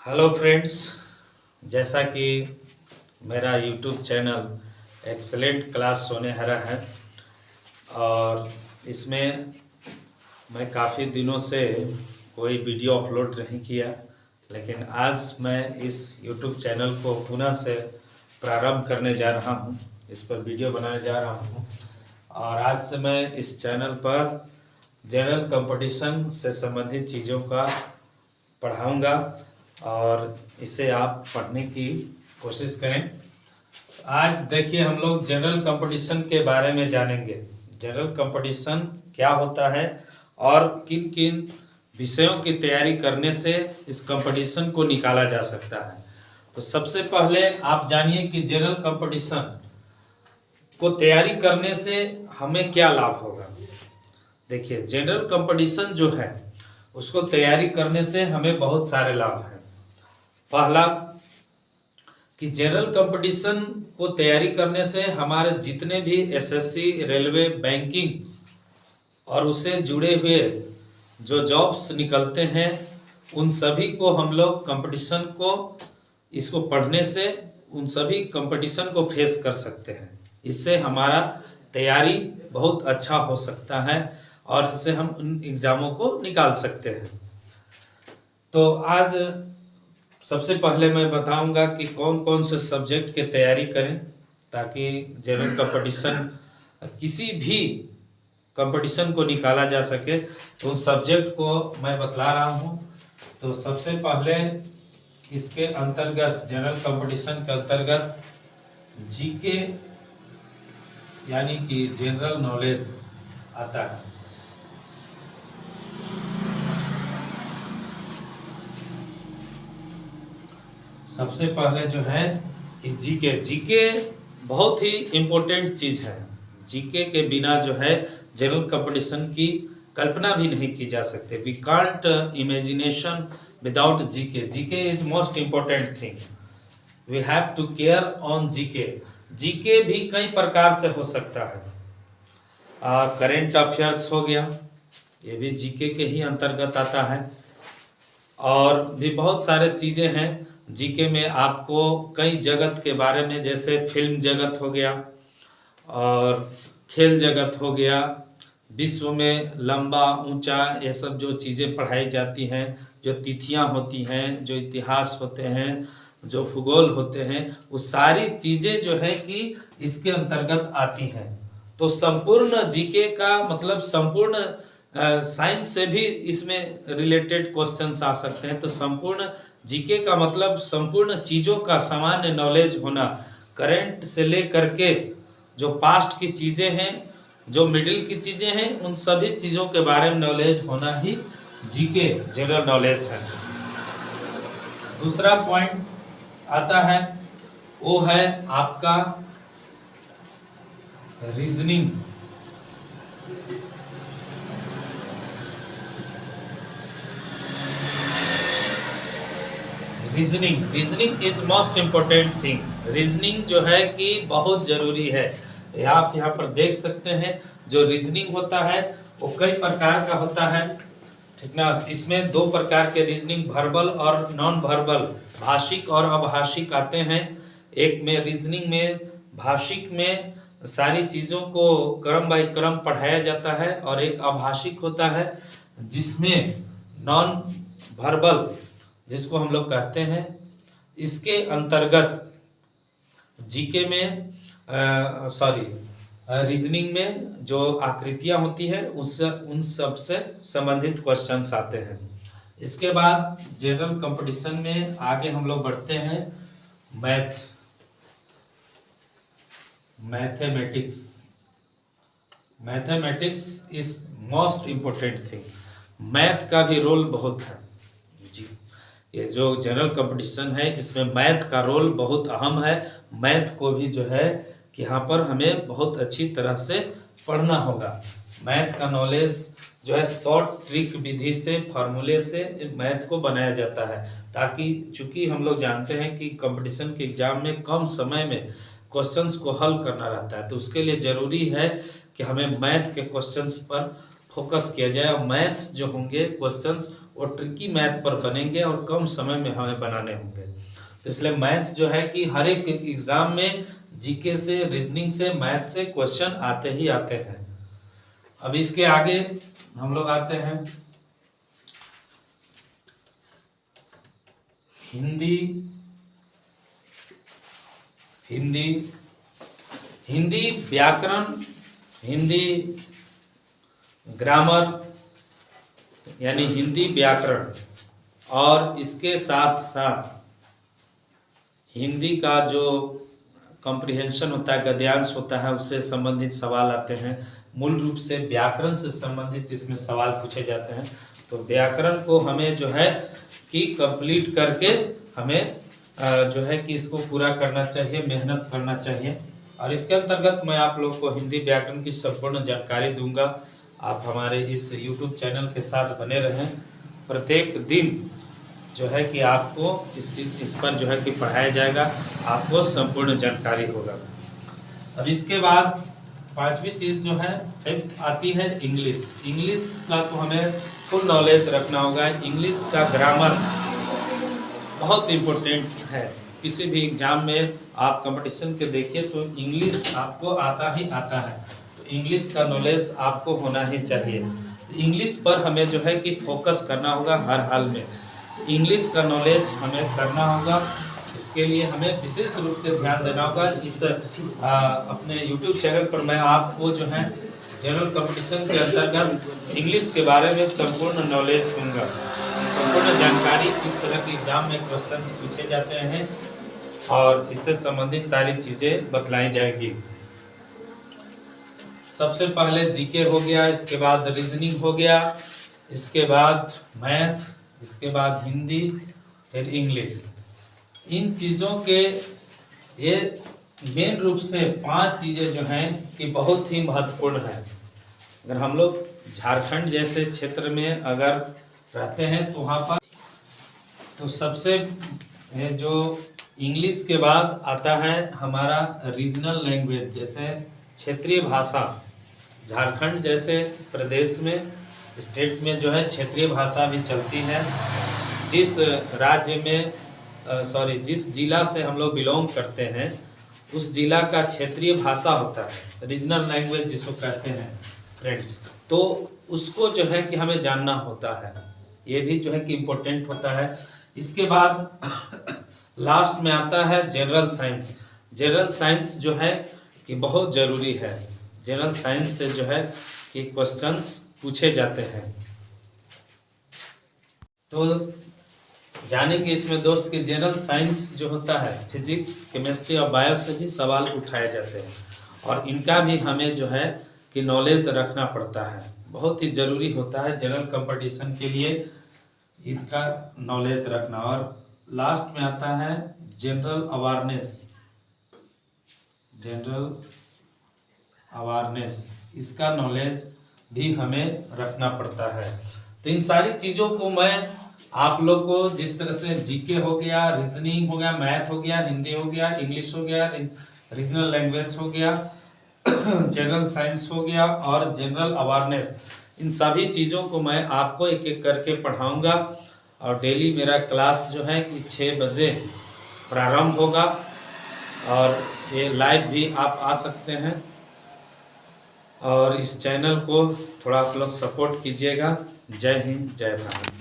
Hello friends. जैसा कि मेरा यूट्यूब चैनल एक्सेलेंट क्लास सोनेहरा है और इसमें मैं काफ़ी दिनों से कोई वीडियो अपलोड नहीं किया, लेकिन आज मैं इस यूट्यूब चैनल को पुनः से प्रारंभ करने जा रहा हूं, इस पर वीडियो बनाने जा रहा हूं और आज से मैं इस चैनल पर जनरल कंपटीशन से संबंधित चीज़ों का पढ़ाऊंगा और इसे आप पढ़ने की कोशिश करें। आज देखिए, हम लोग जनरल कंपटीशन के बारे में जानेंगे। जनरल कंपटीशन क्या होता है और किन किन विषयों की तैयारी करने से इस कंपटीशन को निकाला जा सकता है। तो सबसे पहले आप जानिए कि जनरल कंपटीशन को तैयारी करने से हमें क्या लाभ होगा। देखिए, जनरल कंपटीशन जो है उसको तैयारी करने से हमें बहुत सारे लाभ हैं। पहला कि जनरल कंपटीशन को तैयारी करने से हमारे जितने भी एसएससी, रेलवे, बैंकिंग और उससे जुड़े हुए जो जॉब्स निकलते हैं उन सभी को हम लोग कंपटीशन को इसको पढ़ने से उन सभी कंपटीशन को फेस कर सकते हैं। इससे हमारा तैयारी बहुत अच्छा हो सकता है और इससे हम उन एग्ज़ामों को निकाल सकते हैं। तो आज सबसे पहले मैं बताऊंगा कि कौन कौन से सब्जेक्ट की तैयारी करें ताकि जनरल कंपटीशन किसी भी कंपटीशन को निकाला जा सके। तो उन सब्जेक्ट को मैं बतला रहा हूं। तो सबसे पहले इसके अंतर्गत, जनरल कंपटीशन के अंतर्गत जीके यानी कि जनरल नॉलेज आता है। सबसे पहले जो है कि जीके बहुत ही इम्पोर्टेंट चीज़ है। जीके के बिना जो है जनरल कंपटीशन की कल्पना भी नहीं की जा सकती। We can't imagination without GK. GK is most important thing. We have to care on GK. GK भी कई प्रकार से हो सकता है। करेंट अफेयर्स हो गया, ये भी जीके के ही अंतर्गत आता है। और भी बहुत सारे चीज़ें हैं जीके में। आपको कई जगत के बारे में, जैसे फिल्म जगत हो गया और खेल जगत हो गया, विश्व में लंबा ऊंचा, ये सब जो चीज़ें पढ़ाई जाती हैं, जो तिथियां होती हैं, जो इतिहास होते हैं, जो भूगोल होते हैं, वो सारी चीज़ें जो है कि इसके अंतर्गत आती हैं। तो संपूर्ण जीके का मतलब संपूर्ण साइंस से भी इसमें रिलेटेड क्वेश्चंस आ सकते हैं। तो संपूर्ण जीके का मतलब संपूर्ण चीज़ों का सामान्य नॉलेज होना, करंट से लेकर के जो पास्ट की चीज़ें हैं, जो मिडिल की चीज़ें हैं, उन सभी चीज़ों के बारे में नॉलेज होना ही जीके जनरल नॉलेज है। दूसरा पॉइंट आता है वो है आपका reasoning. Reasoning is most important thing. Reasoning जो है कि बहुत जरूरी है। आप यहाँ पर देख सकते हैं जो रीजनिंग होता है वो कई प्रकार का होता है, ठीक ना। इसमें दो प्रकार के रीजनिंग, वर्बल और नॉन वर्बल, भाषिक और अभाषिक आते हैं। एक में रीजनिंग में, भाषिक में सारी चीज़ों को क्रम बाय क्रम पढ़ाया जाता है, और एक अभाषिक होता है जिसमें नॉन वर्बल, जिसको हम लोग कहते हैं। इसके अंतर्गत जीके में रीजनिंग में जो आकृतियां होती है उससे उन सब से संबंधित क्वेश्चंस आते हैं। इसके बाद जनरल कंपटीशन में आगे हम लोग बढ़ते हैं mathematics is most important thing. Math का भी रोल बहुत है जी। ये जो जनरल कंपटीशन है इसमें मैथ का रोल बहुत अहम है। मैथ को भी जो है कि यहाँ पर हमें बहुत अच्छी तरह से पढ़ना होगा। मैथ का नॉलेज जो है शॉर्ट ट्रिक विधि से, फार्मूले से मैथ को बनाया जाता है, ताकि चूंकि हम लोग जानते हैं कि कंपटीशन के एग्जाम में कम समय में क्वेश्चंस को हल करना रहता है। तो उसके लिए ज़रूरी है कि हमें मैथ के क्वेश्चंस पर फोकस किया जाए और मैथ्स जो होंगे क्वेश्चंस वो ट्रिकी मैथ पर बनेंगे और कम समय में हमें बनाने होंगे। तो इसलिए मैथ्स जो है कि हर एक एग्जाम में जीके से, रीजनिंग से, मैथ से क्वेश्चन आते ही आते हैं। अब इसके आगे हम लोग आते हैं हिंदी। हिंदी हिंदी व्याकरण, हिंदी ग्रामर, यानी हिंदी व्याकरण, और इसके साथ साथ हिंदी का जो कॉम्प्रिहेंशन होता है, गद्यांश होता है, उससे संबंधित सवाल आते हैं। मूल रूप से व्याकरण से संबंधित इसमें सवाल पूछे जाते हैं। तो व्याकरण को हमें जो है कि कंप्लीट करके हमें जो है कि इसको पूरा करना चाहिए, मेहनत करना चाहिए। और इसके अंतर्गत मैं आप लोग को हिंदी व्याकरण की संपूर्ण जानकारी दूंगा। आप हमारे इस YouTube चैनल के साथ बने रहें। प्रत्येक दिन जो है कि आपको इस पर जो है कि पढ़ाया जाएगा, आपको संपूर्ण जानकारी होगा। अब इसके बाद पांचवी चीज़ जो है, फिफ्थ आती है इंग्लिश। इंग्लिश का तो हमें फुल नॉलेज रखना होगा। इंग्लिश का ग्रामर बहुत इम्पोर्टेंट है। किसी भी एग्जाम में आप कंपटीशन के देखिए तो इंग्लिश आपको आता ही आता है। तो इंग्लिश का नॉलेज आपको होना ही चाहिए। तो इंग्लिश पर हमें जो है कि फोकस करना होगा हर हाल में। इंग्लिश का नॉलेज हमें करना होगा। इसके लिए हमें विशेष रूप से ध्यान देना होगा। इस अपने YouTube चैनल पर मैं आपको जो है जनरल कंपटीशन के अंतर्गत इंग्लिश के बारे में संपूर्ण नॉलेज दूंगा, संपूर्ण जानकारी। किस तरह के एग्जाम में क्वेश्चंस पूछे जाते हैं और इससे संबंधित सारी चीज़ें बतलाई जाएगी। सबसे पहले जीके हो गया, इसके बाद रीजनिंग हो गया, इसके बाद मैथ, इसके बाद हिंदी, फिर इंग्लिश। इन चीज़ों के ये मेन रूप से 5 चीज़ें जो हैं कि बहुत ही महत्वपूर्ण है। अगर हम लोग झारखंड जैसे क्षेत्र में अगर रहते हैं तो वहाँ पर तो सबसे जो इंग्लिश के बाद आता है हमारा रीजनल लैंग्वेज, जैसे क्षेत्रीय भाषा। झारखंड जैसे प्रदेश में, स्टेट में जो है क्षेत्रीय भाषा भी चलती है। जिस राज्य में जिस जिला से हम लोग बिलोंग करते हैं उस जिला का क्षेत्रीय भाषा होता है, रीजनल लैंग्वेज जिसको कहते हैं फ्रेंड्स। तो उसको जो है कि हमें जानना होता है, ये भी जो है कि इम्पोर्टेंट होता है। इसके बाद लास्ट में आता है जनरल साइंस। जनरल साइंस जो है कि बहुत ज़रूरी है। जनरल साइंस से जो है कि क्वेश्चंस पूछे जाते हैं। तो जानेंगे इसमें दोस्त कि जनरल साइंस जो होता है फिजिक्स, केमिस्ट्री और बायो से भी सवाल उठाए जाते हैं और इनका भी हमें जो है कि नॉलेज रखना पड़ता है। बहुत ही ज़रूरी होता है जनरल कंपटीशन के लिए इसका नॉलेज रखना। और लास्ट में आता है जनरल अवेयरनेस। जनरल अवेयरनेस, इसका नॉलेज भी हमें रखना पड़ता है। तो इन सारी चीज़ों को मैं आप लोग को जिस तरह से जीके हो गया, रीजनिंग हो गया, मैथ हो गया, हिंदी हो गया, इंग्लिश हो गया, रीजनल लैंग्वेज हो गया, जनरल साइंस हो गया और जनरल अवेयरनेस, इन सभी चीज़ों को मैं आपको एक एक करके पढ़ाऊंगा। और डेली मेरा क्लास जो है कि 6 बजे प्रारंभ होगा और ये लाइव भी आप आ सकते हैं। और इस चैनल को थोड़ा आप लोग सपोर्ट कीजिएगा। जय हिंद, जय भारत।